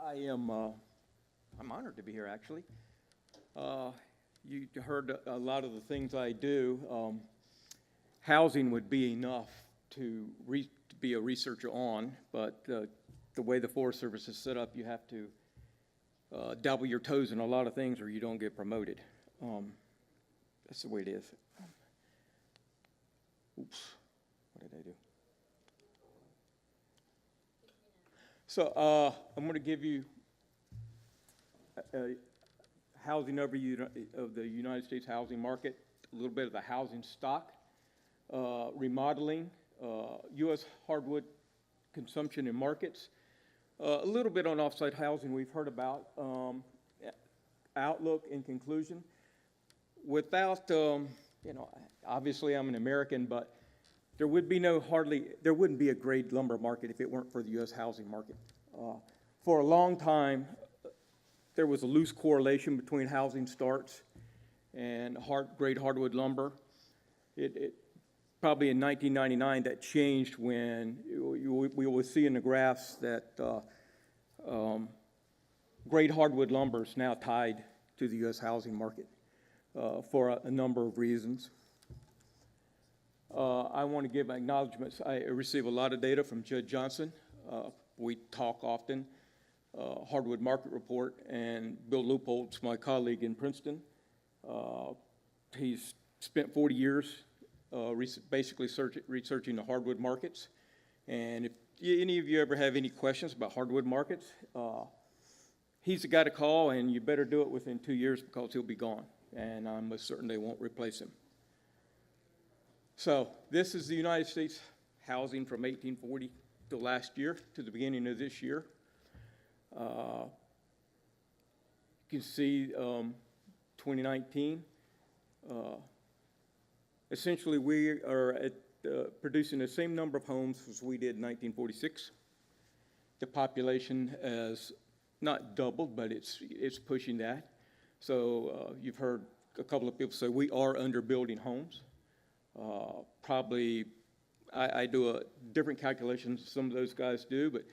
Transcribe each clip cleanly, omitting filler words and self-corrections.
I'm honored to be here, actually. You heard a lot of the things I do. Housing would be enough to be a researcher on, but the way the Forest Service is set up, you have to dabble your toes in a lot of things or you don't get promoted. That's the way it is. Oops, what did I do? So I'm going to give you a housing overview of the United States housing market, a little bit of the housing stock, remodeling, U.S. hardwood consumption and markets, a little bit on off-site housing we've heard about, outlook and conclusion. Without, obviously I'm an American, but there wouldn't be a grade lumber market if it weren't for the U.S. housing market. For a long time, there was a loose correlation between housing starts and grade hardwood lumber. It probably in 1999 that changed when we will see in the graphs that grade hardwood lumber is now tied to the U.S. housing market for a number of reasons. I want to give acknowledgments. I receive a lot of data from Judge Johnson. We talk often, Hardwood Market Report, and Bill Leopold's my colleague in Princeton. He's spent 40 years basically researching the hardwood markets. And if any of you ever have any questions about hardwood markets, he's the guy to call, and you better do it within 2 years because he'll be gone. And I'm certain they won't replace him. So this is the United States housing from 1840 to last year, to the beginning of this year. You can see 2019. Essentially, we are producing the same number of homes as we did in 1946. The population has not doubled, but it's pushing that. So you've heard a couple of people say we are underbuilding homes. Probably, I do a different calculations than some of those guys do, but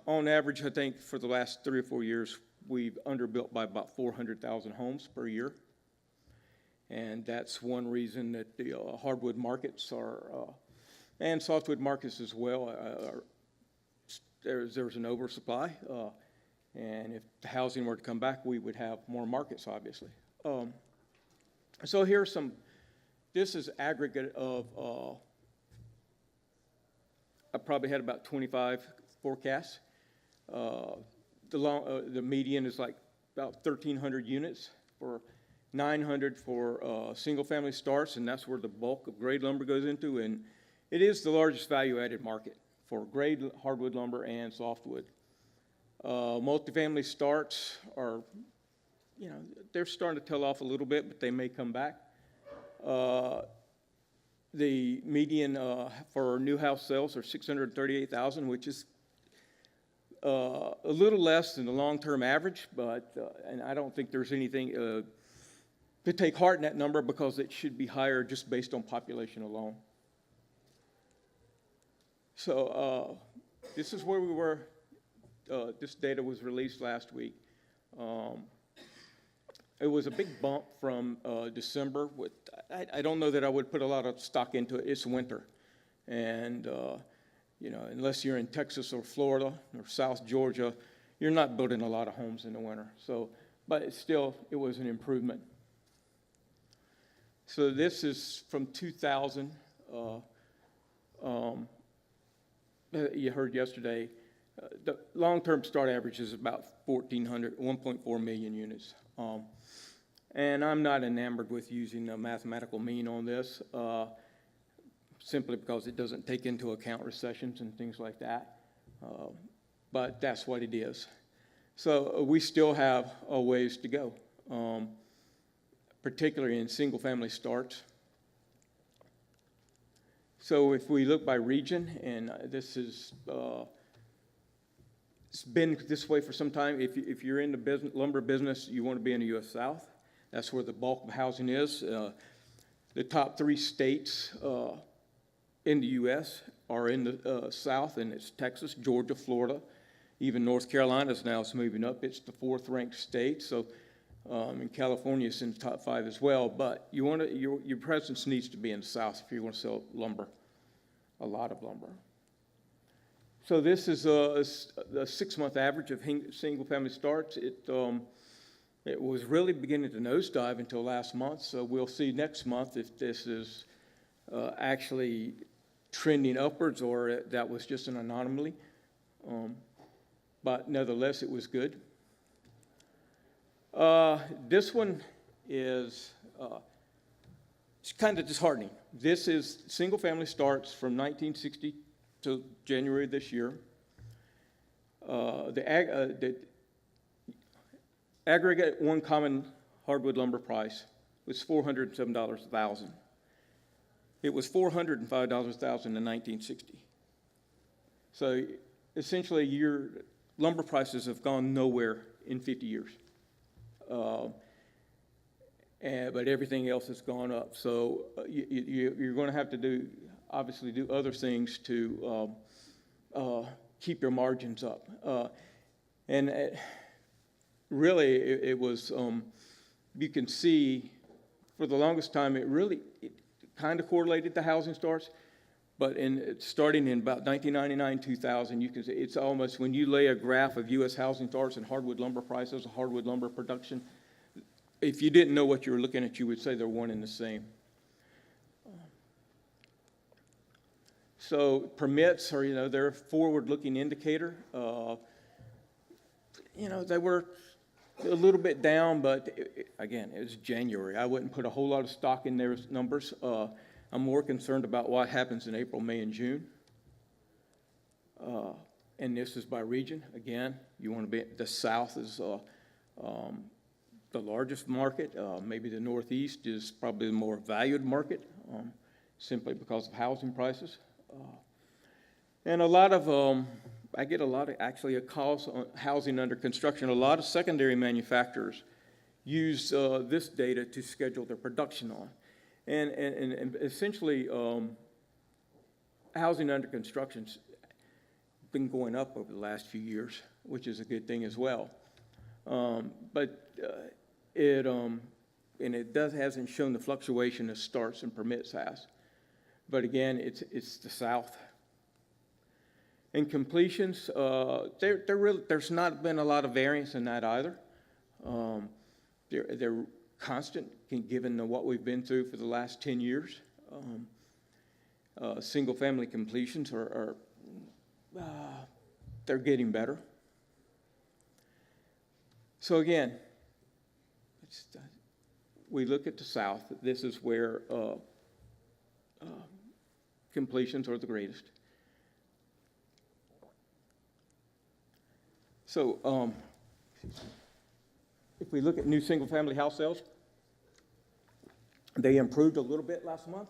on average, I think for the last 3 or 4 years, we've underbuilt by about 400,000 homes per year. And that's one reason that the hardwood markets and softwood markets as well, there's an oversupply. And if the housing were to come back, we would have more markets, obviously. So here's some. This is aggregate of, I probably had about 25 forecasts. The median is like about 1,300 units, for 900 for single-family starts, and that's where the bulk of grade lumber goes into. And it is the largest value-added market for grade hardwood lumber and softwood. Multifamily starts are, they're starting to tail off a little bit, but they may come back. The median for new house sales are 638,000, which is a little less than the long-term average, but and I don't think there's anything to take heart in that number because it should be higher just based on population alone. So this is where we were. This data was released last week. It was a big bump from December. I don't know that I would put a lot of stock into it. It's winter. And, unless you're in Texas or Florida or South Georgia, you're not building a lot of homes in the winter. So, but it was an improvement. So this is from 2000. You heard yesterday, the long-term start average is about 1.4 million units. And I'm not enamored with using a mathematical mean on this, simply because it doesn't take into account recessions and things like that. But that's what it is. So we still have a ways to go, particularly in single-family starts. So if we look by region, and this is it's been this way for some time. If you're in the lumber business, you want to be in the U.S. South. That's where the bulk of housing is. The top 3 states in the U.S. are in the South, and it's Texas, Georgia, Florida. Even North Carolina's now is moving up. It's the 4th-ranked state, so and California is in the top 5 as well. But your presence needs to be in the South if you want to sell lumber, a lot of lumber. So this is a 6-month average of single-family starts. It was really beginning to nosedive until last month, so we'll see next month if this is actually trending upwards or that was just an anomaly. But nevertheless, it was good. This one is it's kind of disheartening. This is single-family starts from 1960 to January this year. The aggregate one common hardwood lumber price was $407 a thousand. It was $405 a thousand in 1960. So essentially, your lumber prices have gone nowhere in 50 years. But everything else has gone up. So you're going to have to obviously do other things to keep your margins up. Really, it was, you can see, for the longest time, it kind of correlated to housing starts. But starting in about 1999, 2000, you can see it's almost, when you lay a graph of U.S. housing starts and hardwood lumber prices, hardwood lumber production, if you didn't know what you were looking at, you would say they're one and the same. So permits are, they're a forward-looking indicator. They were a little bit down, but again, it was January. I wouldn't put a whole lot of stock in their numbers. I'm more concerned about what happens in April, May, and June. And this is by region. Again, you want to be, the South is the largest market. Maybe the Northeast is probably the more valued market, simply because of housing prices. And a lot of, I get a lot of actually calls on housing under construction. A lot of secondary manufacturers use this data to schedule their production on. And essentially, housing under construction's been going up over the last few years, which is a good thing as well. But it hasn't shown the fluctuation of starts and permits has. But again, it's the South. And completions, there's not been a lot of variance in that either. They're constant, given what we've been through for the last 10 years. Single-family completions they're getting better. So again, we look at the South. This is where completions are the greatest. So if we look at new single-family house sales, they improved a little bit last month.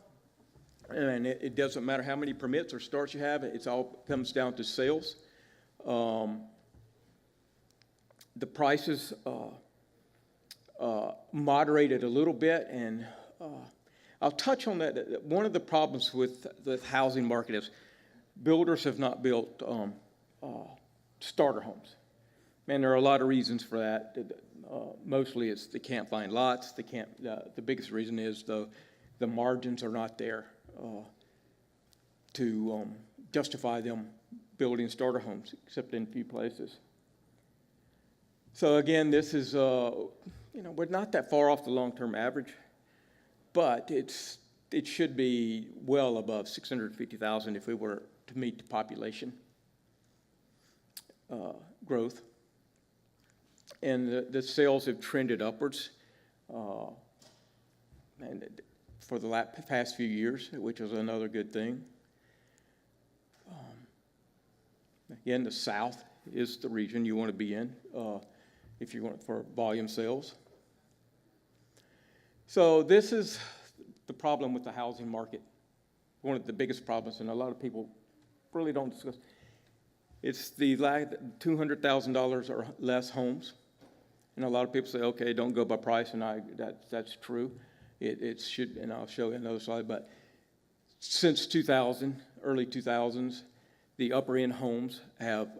And it doesn't matter how many permits or starts you have. It all comes down to sales. The prices moderated a little bit, and I'll touch on that. One of the problems with the housing market is builders have not built starter homes. And there are a lot of reasons for that. Mostly it's they can't find lots. The biggest reason is the margins are not there to justify them building starter homes, except in a few places. So again, this is, we're not that far off the long-term average, but it should be well above 650,000 if we were to meet the population growth. And the sales have trended upwards and for the past few years, which is another good thing. Again, the South is the region you want to be in if you want for volume sales. So this is the problem with the housing market. One of the biggest problems, and a lot of people really don't discuss. It's the $200,000 or less homes. And a lot of people say, okay, don't go by price, and that's true. It should, and I'll show you another slide, but since 2000, early 2000s, the upper-end homes have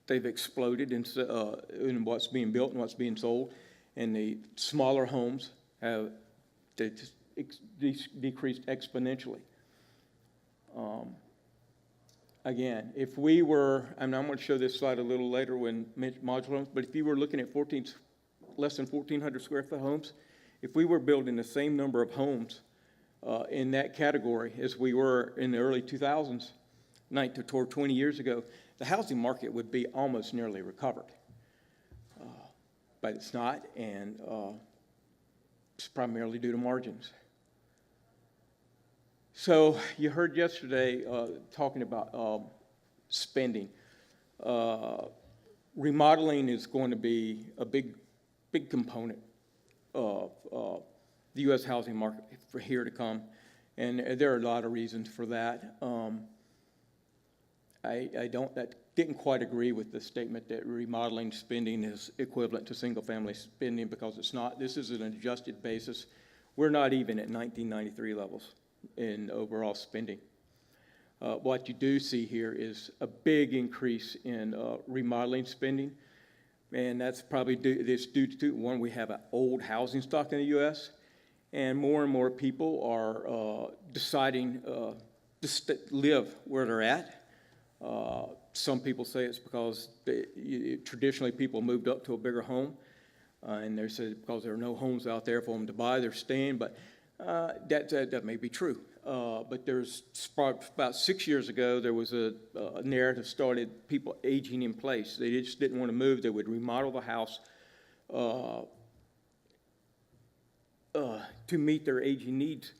they've exploded in what's being built and what's being sold, and the smaller homes have decreased exponentially. Again, if we were, and I'm going to show this slide a little later when modular homes, but if you were looking at less than 1,400 square foot homes, if we were building the same number of homes in that category as we were in the early 2000s, toward 20 years ago, the housing market would be almost nearly recovered. But it's not, and it's primarily due to margins. So you heard yesterday talking about spending. Remodeling is going to be a big component of the U.S. housing market for here to come, and there are a lot of reasons for that. I didn't quite agree with the statement that remodeling spending is equivalent to single-family spending, because it's not. This is an adjusted basis. We're not even at 1993 levels in overall spending. What you do see here is a big increase in remodeling spending, and that's probably due to, one, we have an old housing stock in the U.S., and more people are deciding to live where they're at. Some people say it's because traditionally people moved up to a bigger home, and they said because there are no homes out there for them to buy, they're staying, but that may be true. But there's about 6 years ago, there was a narrative started, people aging in place. They just didn't want to move. They would remodel the house to meet their aging needs.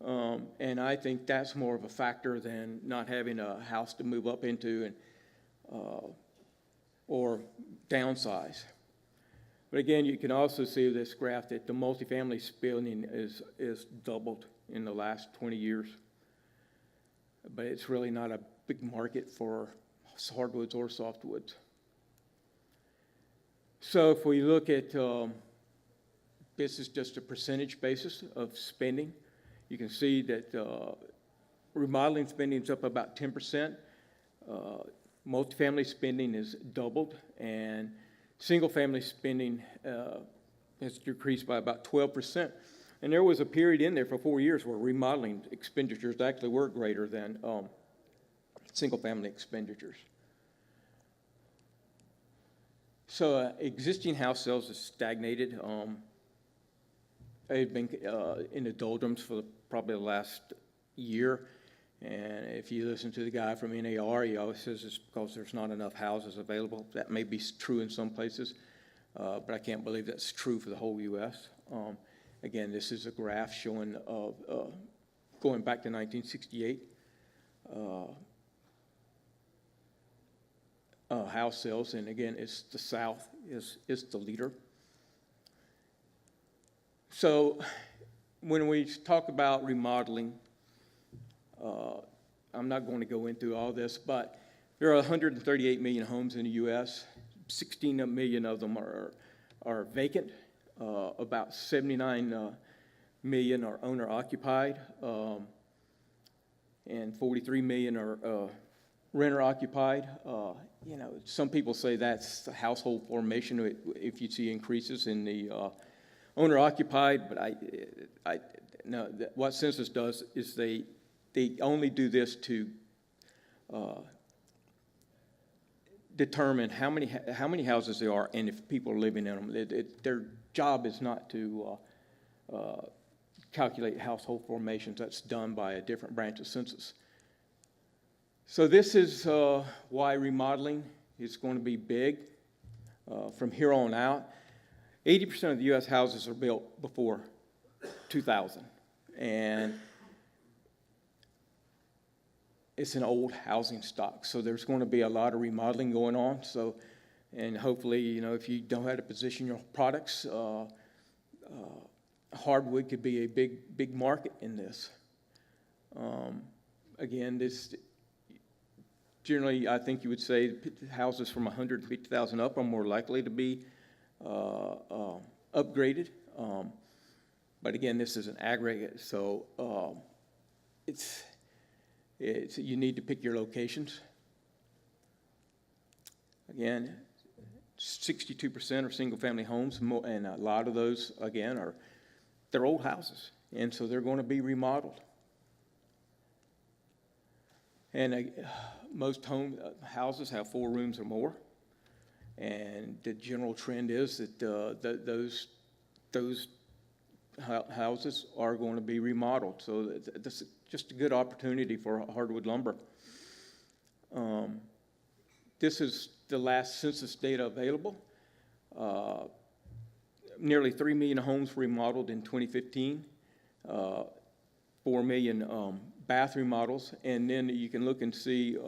And I think that's more of a factor than not having a house to move up into and or downsize. But again, you can also see this graph that the multifamily spending is doubled in the last 20 years. But it's really not a big market for hardwoods or softwoods. So if we look at this is just a percentage basis of spending. You can see that remodeling spending is up about 10%. Multifamily spending is doubled, and single-family spending has decreased by about 12%. And there was a period in there for 4 years where remodeling expenditures actually were greater than single-family expenditures. So existing house sales has stagnated. They've been in the doldrums for probably the last year. And if you listen to the guy from NAR, he always says it's because there's not enough houses available. That may be true in some places, but I can't believe that's true for the whole U.S. Again, this is a graph showing going back to 1968. House sales, and again, it's the South is the leader. So when we talk about remodeling, I'm not going to go into all this, but there are 138 million homes in the U.S. 16 million of them are vacant. About 79 million are owner-occupied, and 43 million are renter-occupied. Some people say that's household formation if you see increases in the owner-occupied, but no. What census does is they only do this to determine how many houses there are and if people are living in them. Their job is not to calculate household formations. That's done by a different branch of census. So this is why remodeling is going to be big from here on out. 80% of the U.S. houses are built before 2000, and it's an old housing stock. So there's going to be a lot of remodeling going on. So, and hopefully, if you don't have to position your products, hardwood could be a big market in this. Again, this. Generally, I think you would say houses from 150,000 up are more likely to be upgraded. But again, this is an aggregate, so you need to pick your locations. Again, 62% are single-family homes, and a lot of those, again, they're old houses, and so they're going to be remodeled. And most houses have 4 rooms or more, and the general trend is that those houses are going to be remodeled. So this is just a good opportunity for hardwood lumber. This is the last census data available. Nearly 3 million homes remodeled in 2015, 4 million bath remodels, and then you can look and see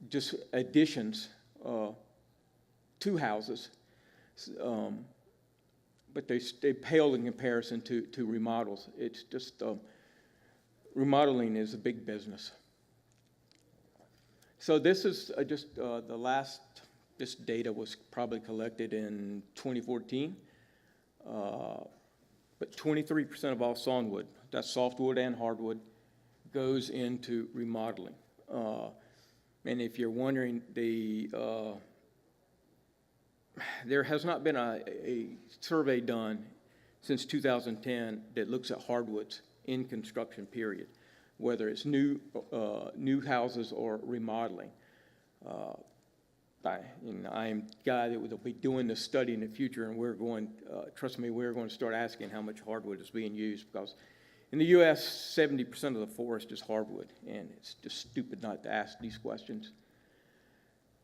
just additions to houses, but they pale in comparison to remodels. It's just remodeling is a big business. So this is just the last. This data was probably collected in 2014, but 23% of all sawnwood, that's softwood and hardwood, goes into remodeling. And if you're wondering, there has not been a survey done since 2010 that looks at hardwoods in construction period, whether it's new houses or remodeling. I'm a guy that will be doing this study in the future, and we're going, trust me, we're going to start asking how much hardwood is being used, because in the U.S., 70% of the forest is hardwood, and it's just stupid not to ask these questions.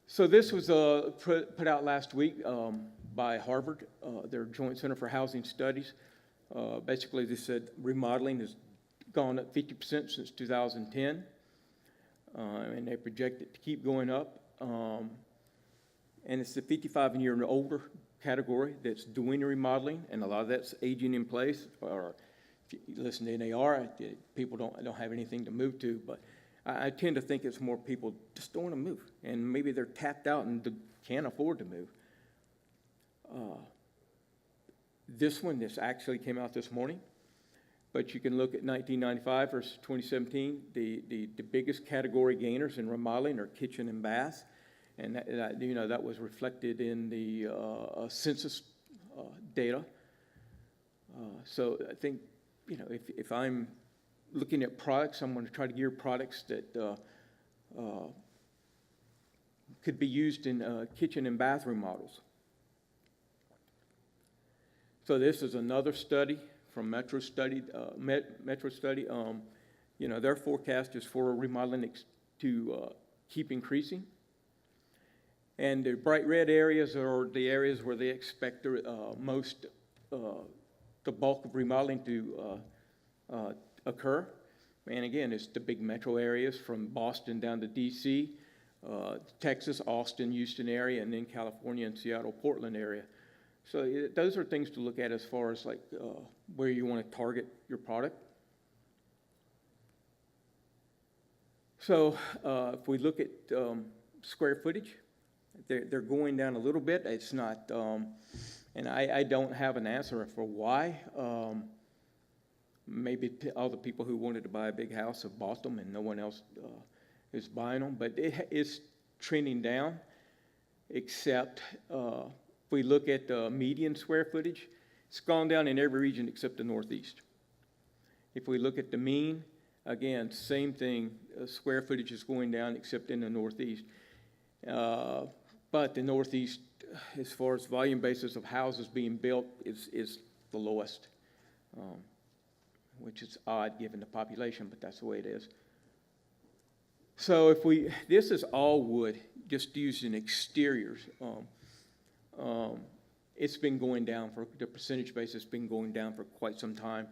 So this was put out last week by Harvard, their Joint Center for Housing Studies. Basically, they said remodeling has gone up 50% since 2010, and they project it to keep going up. And it's the 55 year and older category that's doing the remodeling, and a lot of that's aging in place. Or if you listen to NAR, people don't have anything to move to, but I tend to think it's more people just don't want to move, and maybe they're tapped out and can't afford to move. This actually came out this morning, but you can look at 1995 versus 2017. The biggest category gainers in remodeling are kitchen and bath, and that was reflected in the census data. So I think, if I'm looking at products, I'm going to try to gear products that could be used in kitchen and bath remodels. So this is another study from Metro Study. Their forecast is for remodeling to keep increasing. And the bright red areas are the areas where they expect the bulk of remodeling to occur. And again, it's the big metro areas from Boston down to D.C., Texas, Austin, Houston area, and then California and Seattle, Portland area. So those are things to look at as far as where you want to target your product. So if we look at square footage, they're going down a little bit. It's not, and I don't have an answer for why. Maybe all the people who wanted to buy a big house have bought them, and no one else is buying them. But it is trending down, except if we look at the median square footage, it's gone down in every region except the Northeast. If we look at the mean, again, same thing. Square footage is going down except in the Northeast. But the Northeast, as far as volume basis of houses being built, is the lowest, which is odd given the population, but that's the way it is. So this is all wood, just used in exteriors. It's been going down for the percentage basis. It's been going down for quite some time.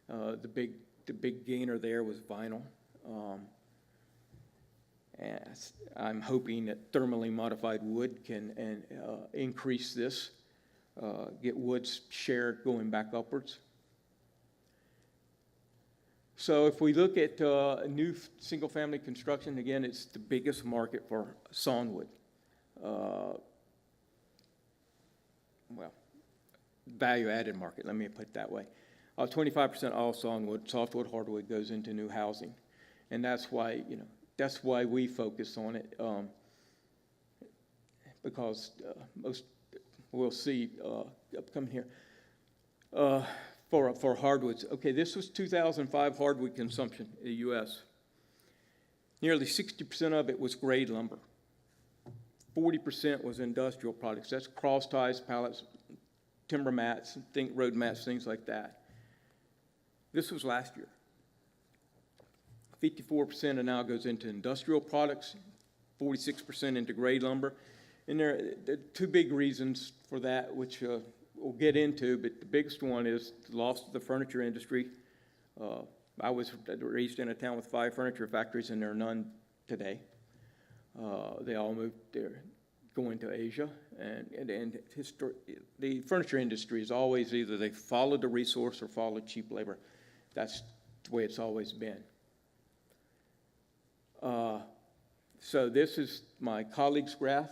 The big gainer there was vinyl. And I'm hoping that thermally modified wood can increase this, get wood's share going back upwards. So if we look at new single-family construction, again, it's the biggest market for sawnwood. Value-added market, let me put it that way. 25% all sawnwood, softwood, hardwood goes into new housing, and that's why we focus on it. because most, we'll see upcoming here, for hardwoods. Okay, this was 2005 hardwood consumption in the U.S. Nearly 60% of it was grade lumber. 40% was industrial products. That's cross ties, pallets, timber mats, road mats, things like that. This was last year. 54% now goes into industrial products, 46% into grade lumber. And there are two big reasons for that, which we'll get into, but the biggest one is the loss of the furniture industry. I was raised in a town with 5 furniture factories, and there are none today. They all moved there, going to Asia, and the furniture industry is always either they followed the resource or followed cheap labor. That's the way it's always been. So this is my colleague's graph.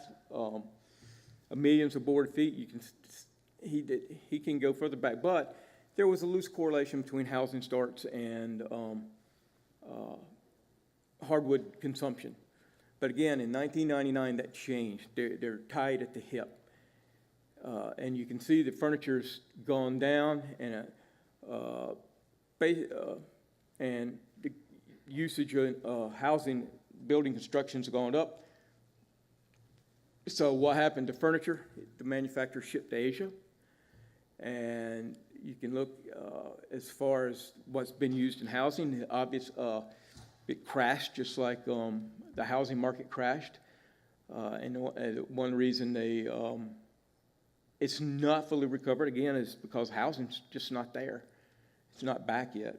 Millions of board feet. You can he can go further back, but there was a loose correlation between housing starts and hardwood consumption. But again, in 1999, that changed. They're tied at the hip. And you can see the furniture's gone down, and the usage of housing, building construction's gone up. So what happened to furniture? The manufacturers shipped to Asia. And you can look as far as what's been used in housing. It crashed just like the housing market crashed. And one reason it's not fully recovered, again, is because housing's just not there. It's not back yet.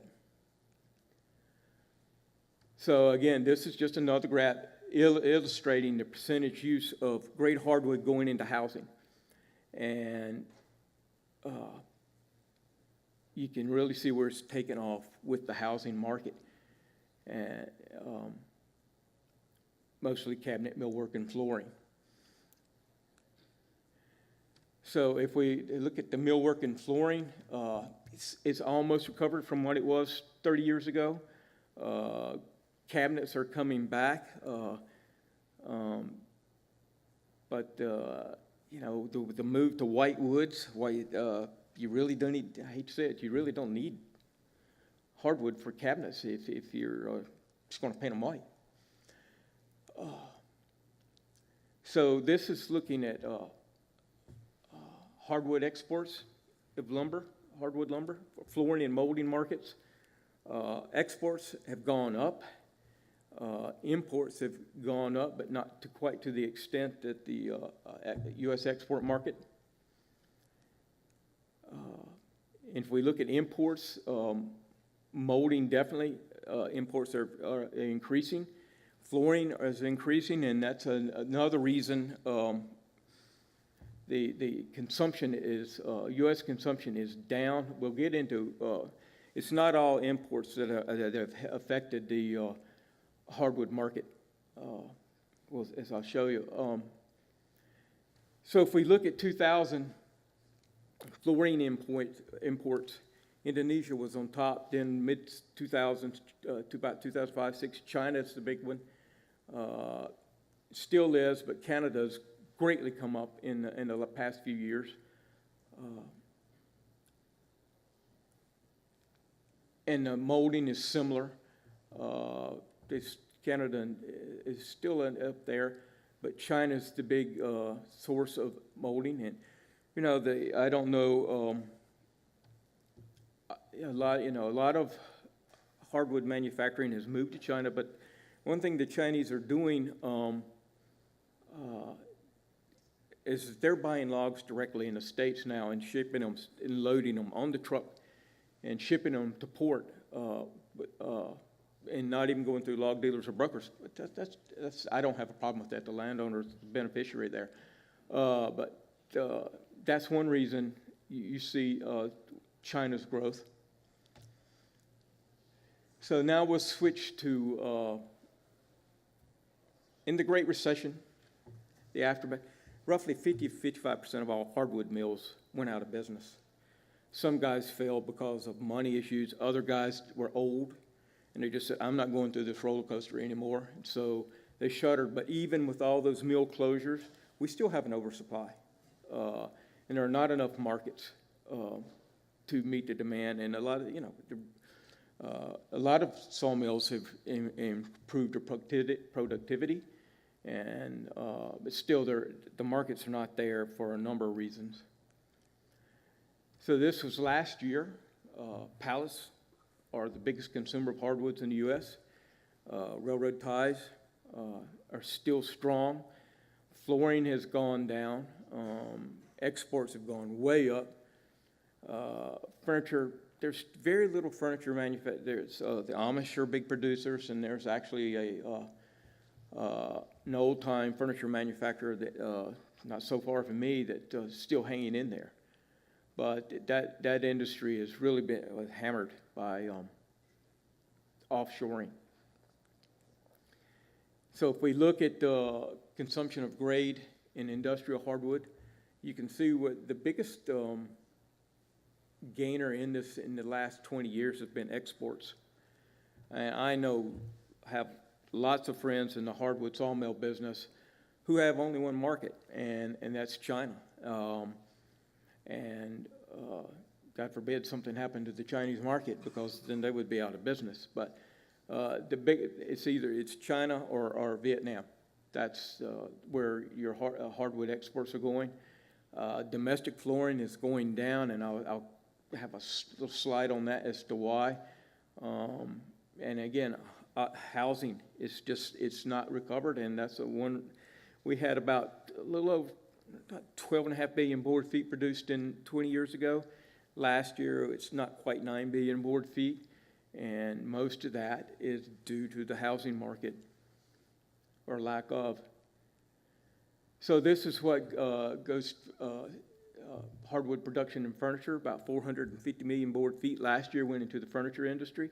So again, this is just another graph illustrating the percentage use of grade hardwood going into housing. And you can really see where it's taken off with the housing market. And mostly cabinet, millwork, and flooring. So if we look at the millwork and flooring, it's almost recovered from what it was 30 years ago. Cabinets are coming back, but the move to white woods, you really don't need. I hate to say it, you really don't need hardwood for cabinets if you're just going to paint them white. So this is looking at hardwood exports of lumber, hardwood lumber, flooring and molding markets. Exports have gone up. Imports have gone up, but not quite to the extent that the U.S. export market. And if we look at imports, molding definitely, imports are increasing. Flooring is increasing, and that's another reason the consumption is, U.S. consumption is down. We'll get into, it's not all imports that have affected the hardwood market, as I'll show you. So if we look at 2000, flooring imports, Indonesia was on top, then mid-2000s, to about 2005-06, China's the big one. Still is, but Canada's greatly come up in the past few years. And molding is similar. Canada is still up there, but China's the big source of molding. And I don't know. A lot of hardwood manufacturing has moved to China, but one thing the Chinese are doing is they're buying logs directly in the States now and shipping them and loading them on the truck and shipping them to port, and not even going through log dealers or brokers. But that's I don't have a problem with that. The landowner's the beneficiary there. But that's one reason you see China's growth. So now we'll switch to, in the Great Recession, the aftermath, roughly 50 to 55% of all hardwood mills went out of business. Some guys failed because of money issues. Other guys were old, and they just said, I'm not going through this roller coaster anymore. And so they shuttered. But even with all those mill closures, we still have an oversupply. And there are not enough markets to meet the demand. And a lot of, a lot of sawmills have improved their productivity, and but still the markets are not there for a number of reasons. So this was last year. Pallets are the biggest consumer of hardwoods in the U.S. Railroad ties are still strong. Flooring has gone down. Exports have gone way up. Furniture, there's very little furniture manufactured. There's the Amish are big producers, and there's actually an old-time furniture manufacturer that not so far from me that still hanging in there. But that industry has really been hammered by offshoring. So if we look at the consumption of grade in industrial hardwood, you can see what the biggest gainer in this in the last 20 years has been exports. And I have lots of friends in the hardwood sawmill business who have only one market, and that's China. God forbid something happened to the Chinese market, because then they would be out of business. But it's China or Vietnam. That's where your hardwood exports are going. Domestic flooring is going down, and I'll have a little slide on that as to why. And again, housing is it's not recovered, and that's one. We had about a little over 12.5 billion board feet produced in 20 years ago. Last year, it's not quite 9 billion board feet, and most of that is due to the housing market, or lack of. So this is what goes hardwood production and furniture. About 450 million board feet last year went into the furniture industry,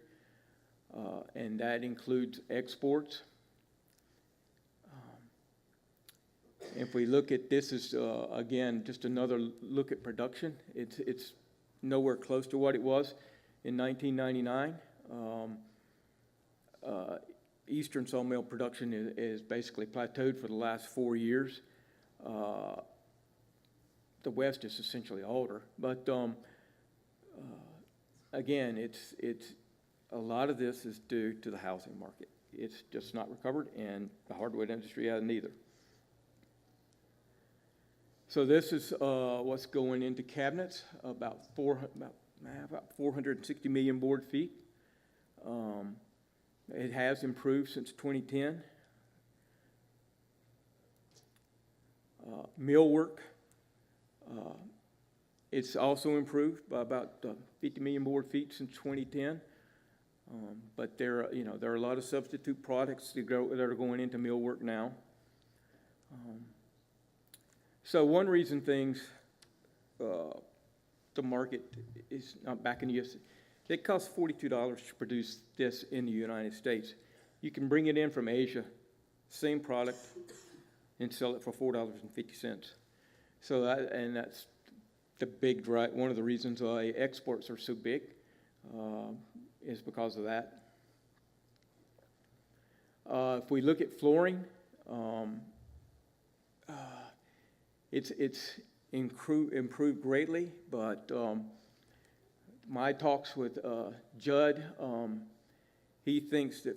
and that includes exports. If we look at this, is again just another look at production. It's nowhere close to what it was in 1999. Eastern sawmill production is basically plateaued for the last 4 years. The West is essentially older, but again, it's a lot of this is due to the housing market. It's just not recovered, and the hardwood industry hasn't either. So this is what's going into cabinets, about 460 million board feet. It has improved since 2010. Millwork, it's also improved by about 50 million board feet since 2010. But there are a lot of substitute products that are going into millwork now. So one reason the market is not back in the U.S., it costs $42 to produce this in the United States. You can bring it in from Asia, same product, and sell it for $4.50. So that's the big drive. One of the reasons why exports are so big is because of that. If we look at flooring, it's improved greatly, but my talks with Judd, he thinks that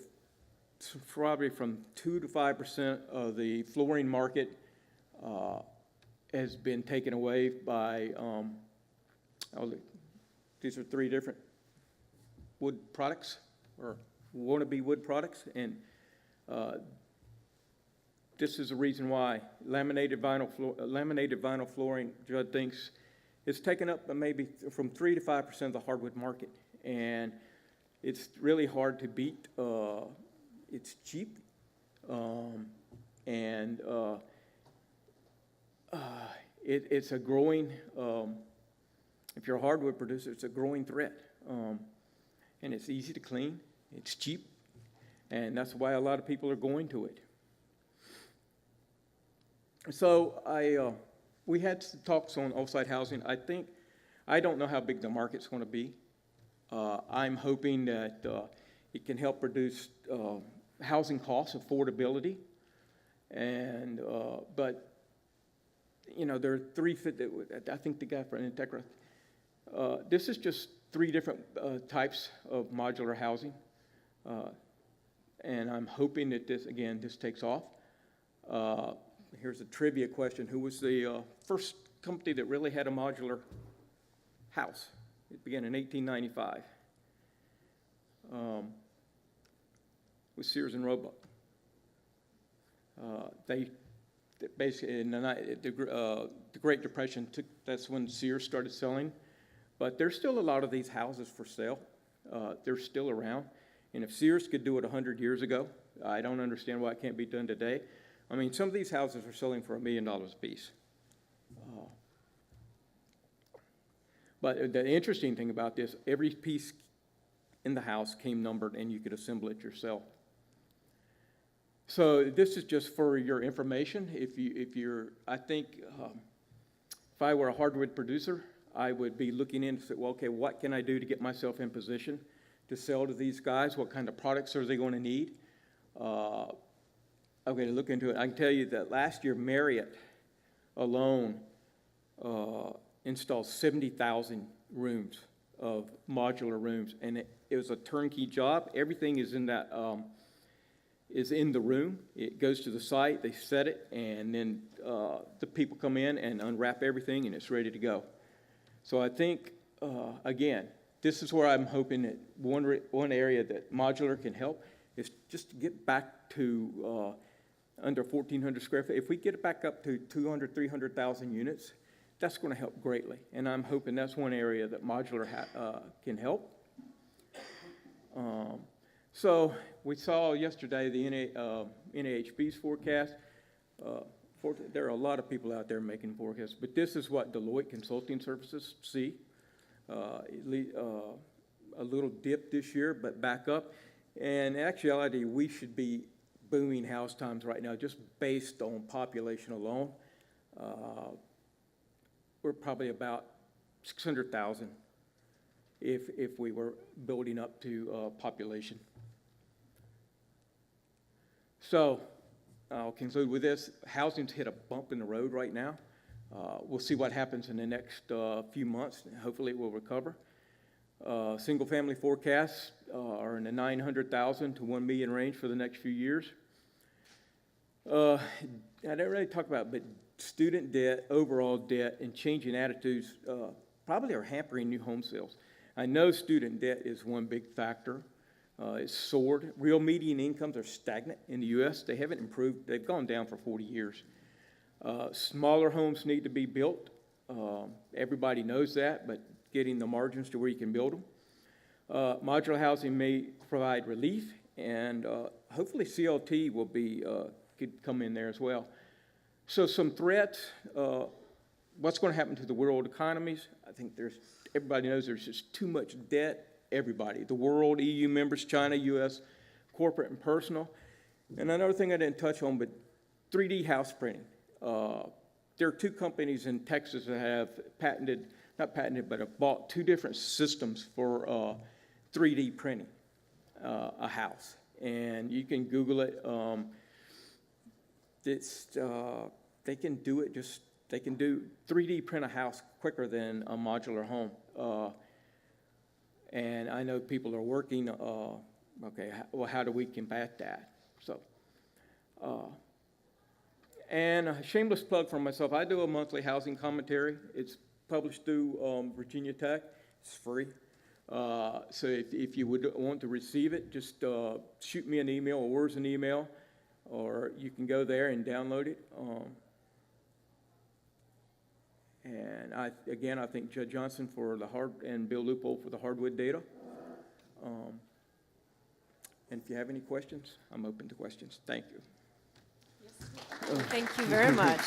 probably from 2 to 5% of the flooring market has been taken away by, these are 3 different wood products, or wannabe wood products, and this is the reason why laminated vinyl flooring, Judd thinks, is taken up maybe from 3 to 5% of the hardwood market, and it's really hard to beat. It's cheap, and it's a growing. If you're a hardwood producer, it's a growing threat, and it's easy to clean. It's cheap, and that's why a lot of people are going to it. So we had some talks on off-site housing. I don't know how big the market's going to be. I'm hoping that it can help reduce housing costs, affordability, and but you know, there are I think the guy from Integra, this is just 3 different types of modular housing. And I'm hoping that this takes off. Here's a trivia question. Who was the first company that really had a modular house? It began in 1895. With Sears and Roebuck. They basically, in the Great Depression, that's when Sears started selling. But there's still a lot of these houses for sale. They're still around. And if Sears could do it 100 years ago, I don't understand why it can't be done today. I mean, some of these houses are selling for $1 million a piece. But the interesting thing about this, every piece in the house came numbered, and you could assemble it yourself. So this is just for your information. I think if I were a hardwood producer, I would be looking in and say, well, okay, what can I do to get myself in position to sell to these guys? What kind of products are they going to need? I'm going to look into it. I can tell you that last year, Marriott alone installed 70,000 rooms of modular rooms, and it was a turnkey job. Everything is in that is in the room. It goes to the site, they set it, and then the people come in and unwrap everything, and it's ready to go. So I think, again, this is where I'm hoping that one area that modular can help is just to get back to under 1,400 square feet. If we get it back up to 200, 300,000 units, that's going to help greatly. And I'm hoping that's one area that modular can help. So we saw yesterday the NAHB's forecast. There are a lot of people out there making forecasts, but this is what Deloitte Consulting Services see. A little dip this year, but back up. And in actuality, we should be booming house times right now just based on population alone. We're probably about 600,000 if we were building up to population. So I'll conclude with this. Housing's hit a bump in the road right now. We'll see what happens in the next few months. Hopefully it will recover. Single-family forecasts are in the 900,000 to 1 million range for the next few years. I don't really talk about it, but student debt, overall debt, and changing attitudes probably are hampering new home sales. I know student debt is one big factor. It's soared. Real median incomes are stagnant in the U.S. They haven't improved. They've gone down for 40 years. Smaller homes need to be built. Everybody knows that, but getting the margins to where you can build them. Modular housing may provide relief, and hopefully CLT will could come in there as well. So some threats, what's going to happen to the world economies? I think everybody knows there's just too much debt. Everybody, the world, EU members, China, U.S., corporate and personal. And another thing I didn't touch on, but 3D house printing. There are 2 companies in Texas that have not patented, but have bought 2 different systems for 3D printing a house. And you can Google it. They can do it they can do 3D print a house quicker than a modular home. And I know people are working, okay, well, how do we combat that? So, and a shameless plug for myself, I do a monthly housing commentary. It's published through Virginia Tech. It's free. So if you would want to receive it, just shoot me an email, or words an email, or you can go there and download it. And I thank Judge Johnson for and Bill Loophole for the hardwood data. And if you have any questions, I'm open to questions. Thank you. Yes. Thank you very much.